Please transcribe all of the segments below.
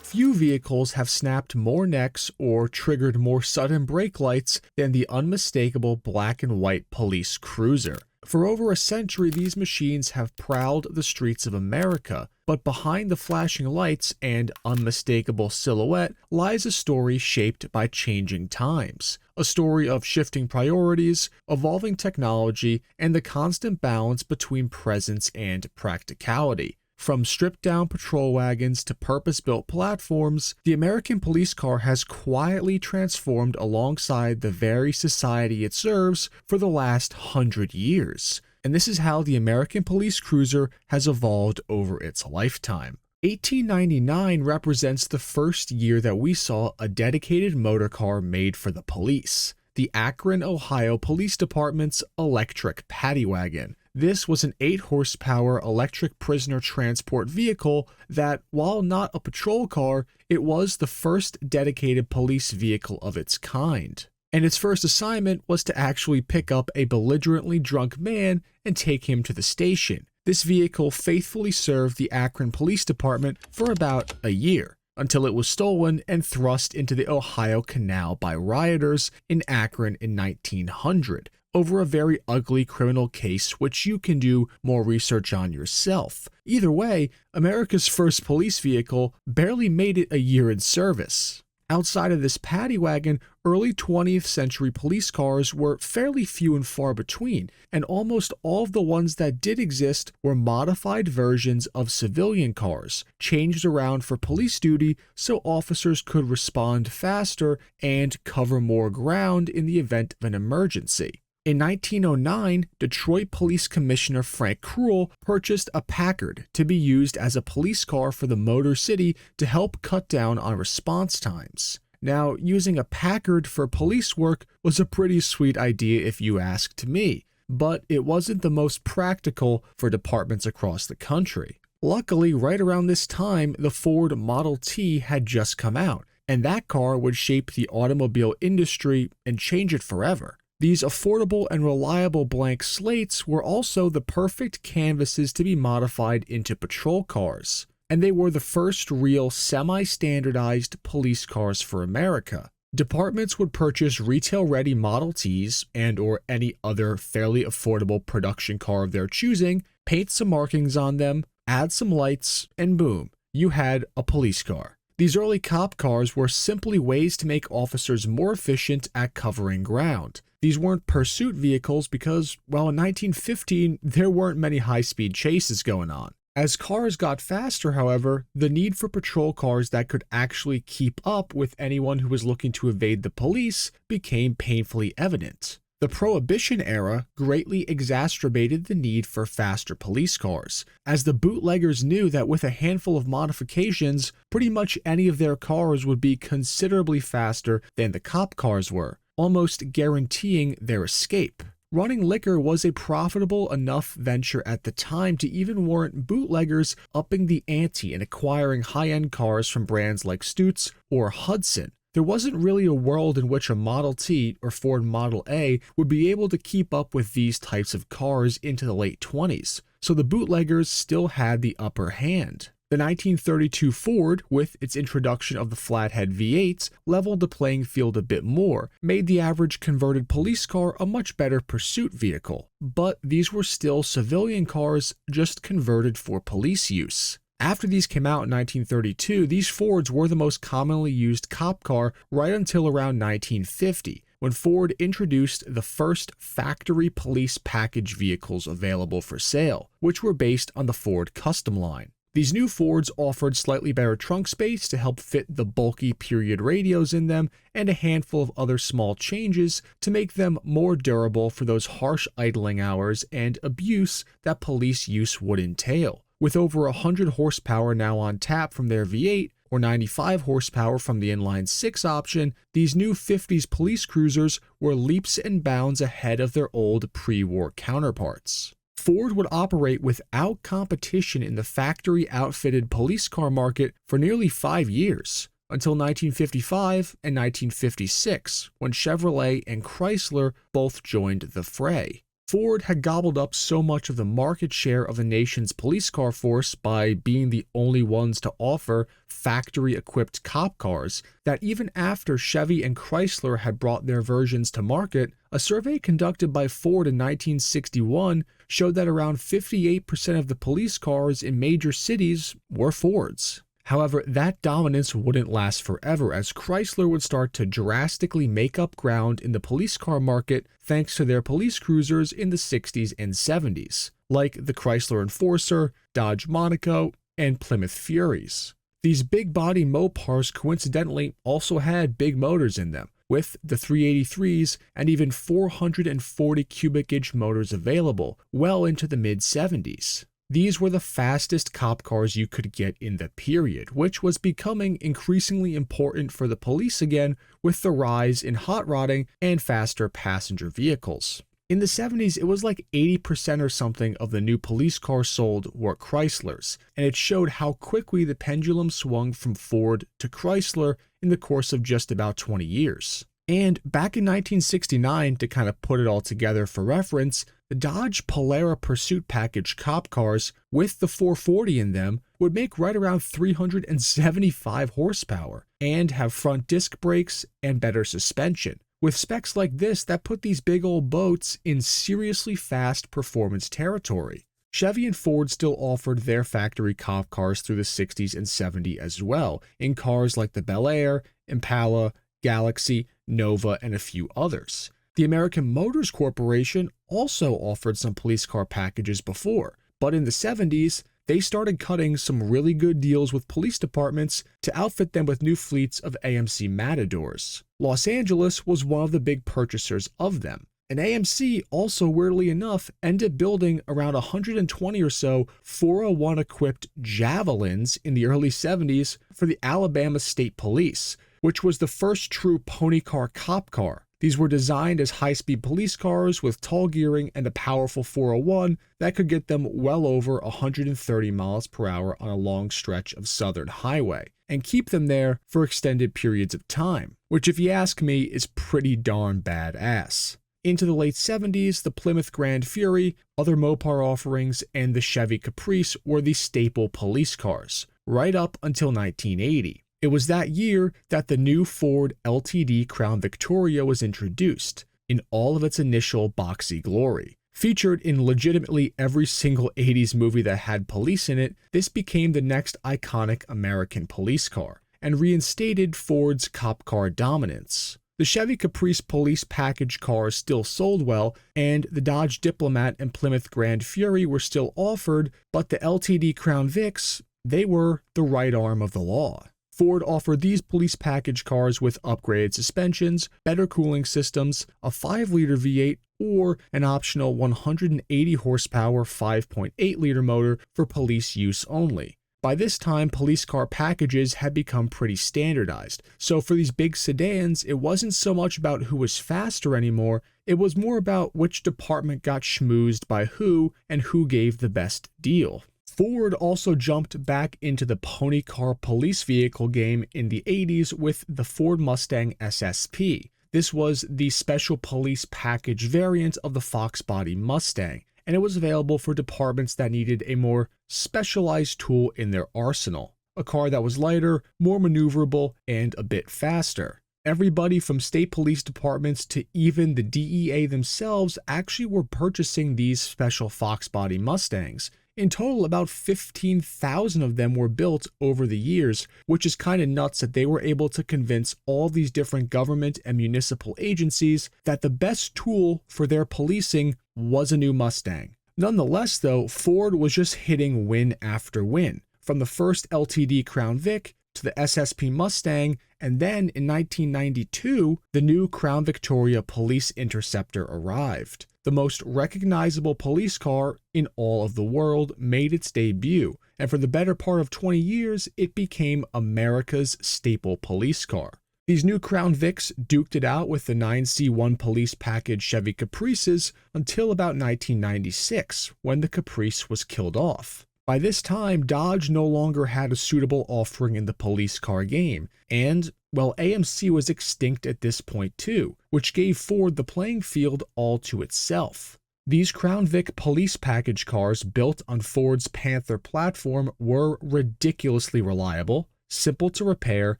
Few vehicles have snapped more necks or triggered more sudden brake lights than the unmistakable black and white police cruiser. For over a century, these machines have prowled the streets of America, but behind the flashing lights and unmistakable silhouette lies a story shaped by changing times. A story of shifting priorities, evolving technology, and the constant balance between presence and practicality. From stripped-down patrol wagons to purpose-built platforms, the American police car has quietly transformed alongside the very society it serves for the last 100 years. And this is how the American police cruiser has evolved over its lifetime. 1899 represents the first year that we saw a dedicated motor car made for the police, the Akron, Ohio Police Department's electric paddy wagon. This was an 8-horsepower electric prisoner transport vehicle that, while not a patrol car, it was the first dedicated police vehicle of its kind. And its first assignment was to actually pick up a belligerently drunk man and take him to the station. This vehicle faithfully served the Akron Police Department for about a year, until it was stolen and thrust into the Ohio Canal by rioters in Akron in 1900. Over a very ugly criminal case which you can do more research on yourself. Either way, America's first police vehicle barely made it a year in service. Outside of this paddy wagon, early 20th century police cars were fairly few and far between, and almost all of the ones that did exist were modified versions of civilian cars, changed around for police duty so officers could respond faster and cover more ground in the event of an emergency. In 1909, Detroit Police Commissioner Frank Krull purchased a Packard to be used as a police car for the Motor City to help cut down on response times. Now, using a Packard for police work was a pretty sweet idea if you asked me, but it wasn't the most practical for departments across the country. Luckily, right around this time, the Ford Model T had just come out, and that car would shape the automobile industry and change it forever. These affordable and reliable blank slates were also the perfect canvases to be modified into patrol cars, and they were the first real semi-standardized police cars for America. Departments would purchase retail-ready Model Ts and/or any other fairly affordable production car of their choosing, paint some markings on them, add some lights, and boom, you had a police car. These early cop cars were simply ways to make officers more efficient at covering ground. These weren't pursuit vehicles because, well, in 1915, there weren't many high-speed chases going on. As cars got faster, however, the need for patrol cars that could actually keep up with anyone who was looking to evade the police became painfully evident. The Prohibition era greatly exacerbated the need for faster police cars, as the bootleggers knew that with a handful of modifications, pretty much any of their cars would be considerably faster than the cop cars were, almost guaranteeing their escape. Running liquor was a profitable enough venture at the time to even warrant bootleggers upping the ante and acquiring high-end cars from brands like Stutz or Hudson. There wasn't really a world in which a Model T or Ford Model A would be able to keep up with these types of cars into the late 20s, so the bootleggers still had the upper hand. The 1932 Ford, with its introduction of the flathead V8s, leveled the playing field a bit more, made the average converted police car a much better pursuit vehicle. But these were still civilian cars, just converted for police use. After these came out in 1932, these Fords were the most commonly used cop car right until around 1950, when Ford introduced the first factory police package vehicles available for sale, which were based on the Ford Custom line. These new Fords offered slightly better trunk space to help fit the bulky period radios in them, and a handful of other small changes to make them more durable for those harsh idling hours and abuse that police use would entail. With over 100 horsepower now on tap from their V8, or 95 horsepower from the inline-6 option, these new 50s police cruisers were leaps and bounds ahead of their old pre-war counterparts. Ford would operate without competition in the factory-outfitted police car market for nearly 5 years, until 1955 and 1956, when Chevrolet and Chrysler both joined the fray. Ford had gobbled up so much of the market share of the nation's police car force by being the only ones to offer factory-equipped cop cars that even after Chevy and Chrysler had brought their versions to market, a survey conducted by Ford in 1961 showed that around 58% of the police cars in major cities were Fords. However, that dominance wouldn't last forever, as Chrysler would start to drastically make up ground in the police car market thanks to their police cruisers in the 60s and 70s, like the Chrysler Enforcer, Dodge Monaco, and Plymouth Furies. These big-body Mopars coincidentally also had big motors in them, with the 383s and even 440 cubic inch motors available well into the mid-70s. These were the fastest cop cars you could get in the period, which was becoming increasingly important for the police again with the rise in hot rodding and faster passenger vehicles. In the 70s, it was like 80% or something of the new police cars sold were Chryslers, and it showed how quickly the pendulum swung from Ford to Chrysler in the course of just about 20 years. And back in 1969, to kind of put it all together for reference, the Dodge Polara Pursuit Package cop cars with the 440 in them would make right around 375 horsepower and have front disc brakes and better suspension. With specs like this, that put these big old boats in seriously fast performance territory. Chevy and Ford still offered their factory cop cars through the 60s and 70s as well, in cars like the Bel Air, Impala, Galaxy, Nova, and a few others. The American Motors Corporation also offered some police car packages before, but in the 70s, they started cutting some really good deals with police departments to outfit them with new fleets of AMC Matadors. Los Angeles was one of the big purchasers of them, and AMC also, weirdly enough, ended up building around 120 or so 401-equipped Javelins in the early 70s for the Alabama State Police, which was the first true pony car cop car. These were designed as high-speed police cars with tall gearing and a powerful 401 that could get them well over 130 miles per hour on a long stretch of southern highway, and keep them there for extended periods of time, which if you ask me is pretty darn badass. Into the late 70s, the Plymouth Grand Fury, other Mopar offerings, and the Chevy Caprice were the staple police cars, right up until 1980. It was that year that the new Ford LTD Crown Victoria was introduced, in all of its initial boxy glory. Featured in legitimately every single 80s movie that had police in it, this became the next iconic American police car, and reinstated Ford's cop car dominance. The Chevy Caprice police package cars still sold well, and the Dodge Diplomat and Plymouth Grand Fury were still offered, but the LTD Crown Vics, they were the right arm of the law. Ford offered these police package cars with upgraded suspensions, better cooling systems, a 5-liter V8, or an optional 180 horsepower 5.8-liter motor for police use only. By this time, police car packages had become pretty standardized, so for these big sedans, it wasn't so much about who was faster anymore, it was more about which department got schmoozed by who and who gave the best deal. Ford also jumped back into the pony car police vehicle game in the 80s with the Ford Mustang SSP. This was the special police package variant of the Fox body Mustang, and it was available for departments that needed a more specialized tool in their arsenal. A car that was lighter, more maneuverable, and a bit faster. Everybody from state police departments to even the DEA themselves actually were purchasing these special Fox body Mustangs. In total, about 15,000 of them were built over the years, which is kind of nuts that they were able to convince all these different government and municipal agencies that the best tool for their policing was a new Mustang. Nonetheless, though, Ford was just hitting win after win, from the first LTD Crown Vic to the SSP Mustang, and then in 1992, the new Crown Victoria Police Interceptor arrived. The most recognizable police car in all of the world made its debut, and for the better part of 20 years, it became America's staple police car. These new Crown Vics duked it out with the 9C1 police package Chevy Caprices until about 1996, when the Caprice was killed off. By this time, Dodge no longer had a suitable offering in the police car game, and, well, AMC was extinct at this point too, which gave Ford the playing field all to itself. These Crown Vic police package cars built on Ford's Panther platform were ridiculously reliable, simple to repair,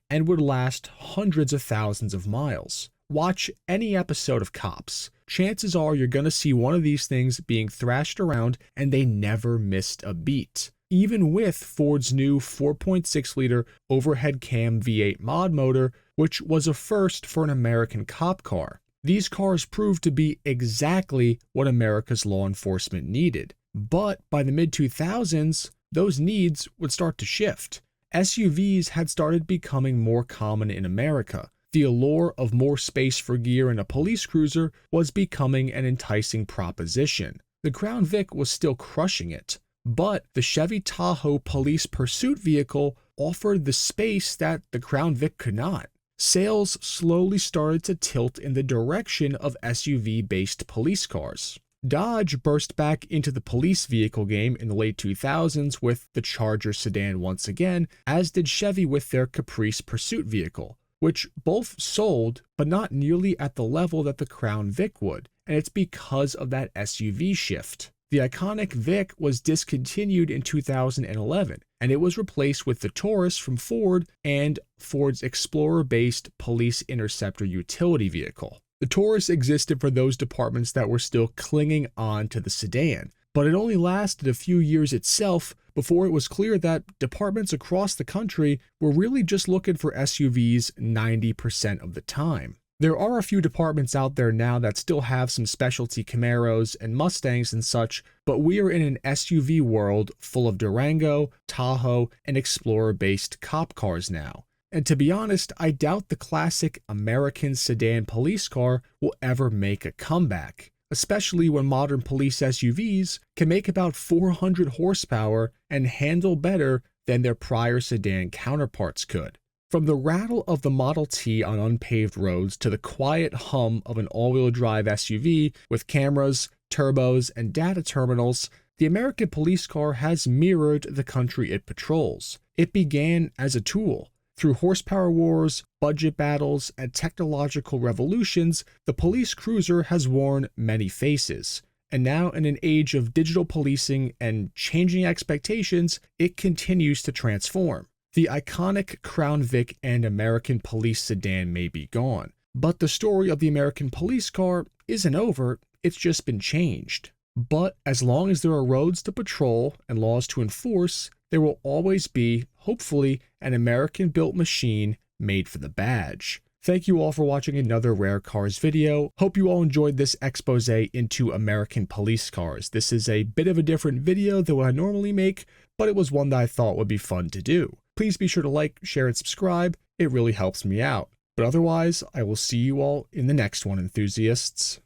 and would last hundreds of thousands of miles. Watch any episode of Cops. Chances are you're going to see one of these things being thrashed around, and they never missed a beat. Even with Ford's new 4.6-liter overhead cam V8 mod motor, which was a first for an American cop car. These cars proved to be exactly what America's law enforcement needed. But by the mid-2000s, those needs would start to shift. SUVs had started becoming more common in America. The allure of more space for gear in a police cruiser was becoming an enticing proposition. The Crown Vic was still crushing it, but the Chevy Tahoe police pursuit vehicle offered the space that the Crown Vic could not. Sales slowly started to tilt in the direction of SUV-based police cars. Dodge burst back into the police vehicle game in the late 2000s with the Charger sedan once again, as did Chevy with their Caprice pursuit vehicle, which both sold, but not nearly at the level that the Crown Vic would, and it's because of that SUV shift. The iconic Vic was discontinued in 2011, and it was replaced with the Taurus from Ford and Ford's Explorer-based Police Interceptor utility vehicle. The Taurus existed for those departments that were still clinging on to the sedan, but it only lasted a few years itself before it was clear that departments across the country were really just looking for SUVs 90% of the time. There are a few departments out there now that still have some specialty Camaros and Mustangs and such, but we are in an SUV world full of Durango, Tahoe, and Explorer-based cop cars now. And to be honest, I doubt the classic American sedan police car will ever make a comeback, especially when modern police SUVs can make about 400 horsepower and handle better than their prior sedan counterparts could. From the rattle of the Model T on unpaved roads to the quiet hum of an all-wheel drive SUV with cameras, turbos, and data terminals, the American police car has mirrored the country it patrols. It began as a tool. Through horsepower wars, budget battles, and technological revolutions, the police cruiser has worn many faces. And now, in an age of digital policing and changing expectations, it continues to transform. The iconic Crown Vic and American police sedan may be gone, but the story of the American police car isn't over, it's just been changed. But as long as there are roads to patrol and laws to enforce, there will always be, hopefully, an American-built machine made for the badge. Thank you all for watching another Rare Cars video. Hope you all enjoyed this expose into American police cars. This is a bit of a different video than what I normally make, but it was one that I thought would be fun to do. Please be sure to like, share, and subscribe. It really helps me out. But otherwise, I will see you all in the next one, enthusiasts.